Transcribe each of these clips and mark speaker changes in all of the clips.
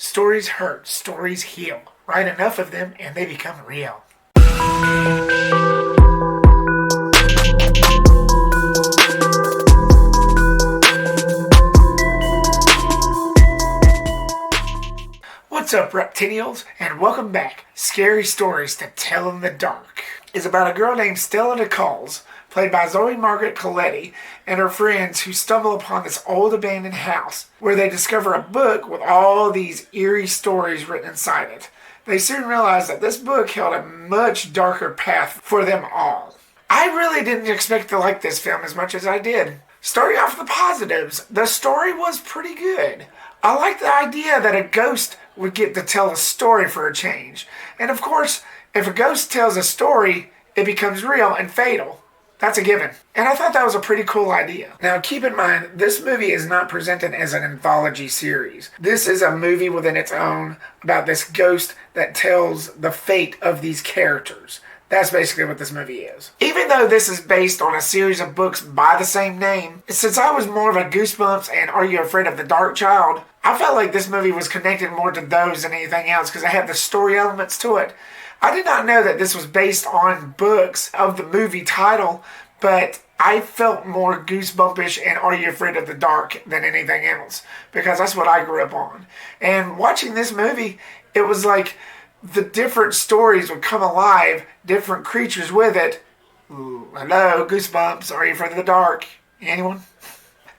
Speaker 1: Stories hurt, stories heal. Write enough of them and they become real. What's up, reptilians, and welcome back. Scary Stories to Tell in the Dark is about a girl named Stella Nichols, played by Zoe Colletti, and her friends who stumble upon this old abandoned house where they discover a book with all these eerie stories written inside it. They soon realize that this book held a much darker path for them all. I really didn't expect to like this film as much as I did. Starting off with the positives, the story was pretty good. I liked the idea that a ghost would get to tell a story for a change. And of course, if a ghost tells a story, it becomes real and fatal. That's a given. And I thought that was a pretty cool idea. Now keep in mind, this movie is not presented as an anthology series. This is a movie within its own about this ghost that tells the fate of these characters. That's basically what this movie is. Even though this is based on a series of books by the same name, since I was more of a Goosebumps and Are You Afraid of the Dark child, I felt like this movie was connected more to those than anything else because it had the story elements to it. I did not know that this was based on books of the movie title, but I felt more Goosebumpish and Are You Afraid of the Dark than anything else because that's what I grew up on. And watching this movie, it was like the different stories would come alive, different creatures with it. Ooh, hello, Goosebumps, Are You Afraid of the Dark? Anyone?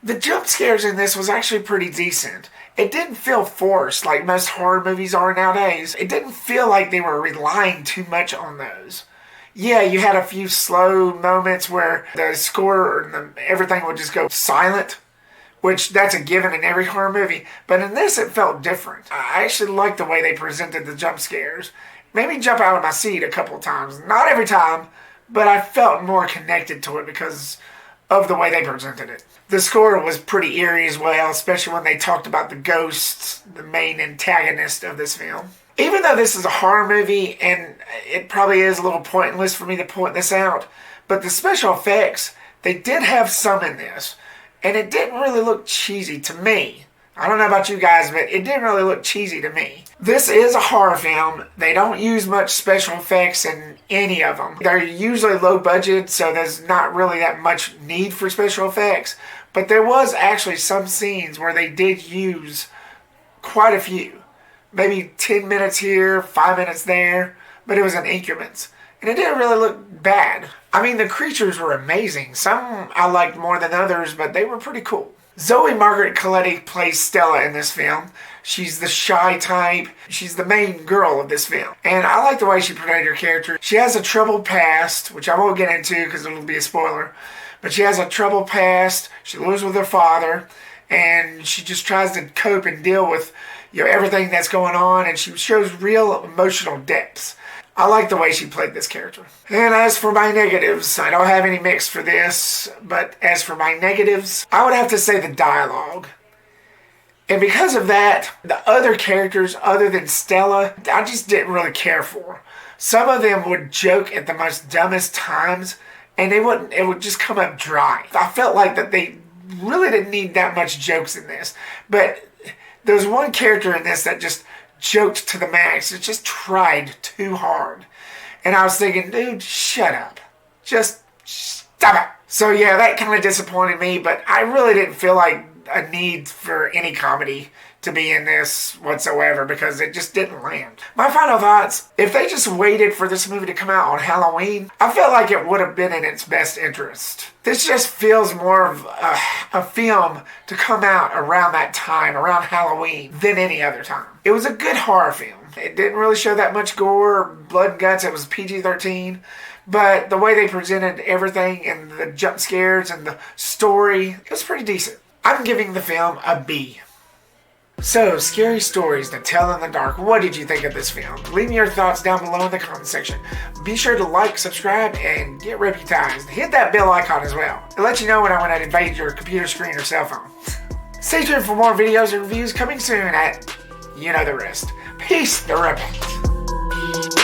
Speaker 1: The jump scares in this was actually pretty decent. It didn't feel forced like most horror movies are nowadays. It didn't feel like they were relying too much on those. Yeah, you had a few slow moments where the score and everything would just go silent, which that's a given in every horror movie. But in this, it felt different. I actually liked the way they presented the jump scares. Made me jump out of my seat a couple of times. Not every time, but I felt more connected to it because of the way they presented it. The score was pretty eerie as well, especially when they talked about the ghosts, the main antagonist of this film. Even though this is a horror movie, and it probably is a little pointless for me to point this out, but the special effects, they did have some in this. And it didn't really look cheesy to me. I don't know about you guys, but it didn't really look cheesy to me. This is a horror film. They don't use much special effects in any of them. They're usually low budget, so there's not really that much need for special effects. But there was actually some scenes where they did use quite a few. Maybe 10 minutes here, 5 minutes there, but it was in increments. And it didn't really look bad. I mean, the creatures were amazing. Some I liked more than others, but they were pretty cool. Zoe Colletti plays Stella in this film. She's the shy type. She's the main girl of this film. And I like the way she portrayed her character. She has a troubled past, which I won't get into because it'll be a spoiler. But she has a troubled past. She lives with her father. And she just tries to cope and deal with everything that's going on. And she shows real emotional depths. I like the way she played this character. And as for my negatives, I don't have any mix for this, but as for my negatives, I would have to say the dialogue. And because of that, the other characters other than Stella, I just didn't really care for. Some of them would joke at the most dumbest times, and it would just come up dry. I felt like that they really didn't need that much jokes in this. But there's one character in this that just joked to the max. It just tried too hard. And I was thinking, dude, shut up. Just stop it. So yeah, that kind of disappointed me, but I really didn't feel like a need for any comedy to be in this whatsoever because it just didn't land. My final thoughts, if they just waited for this movie to come out on Halloween, I felt like it would have been in its best interest. This just feels more of a film to come out around that time, around Halloween, than any other time. It was a good horror film. It didn't really show that much gore, blood and guts. It was PG-13. But the way they presented everything and the jump scares and the story, it was pretty decent. I'm giving the film a B. So, Scary Stories to Tell in the Dark. What did you think of this film? Leave me your thoughts down below in the comment section. Be sure to like, subscribe, and get reputized. Hit that bell icon as well. It'll let you know when I invade your computer screen or cell phone. Stay tuned for more videos and reviews coming soon at you know the rest. Peace the Repent.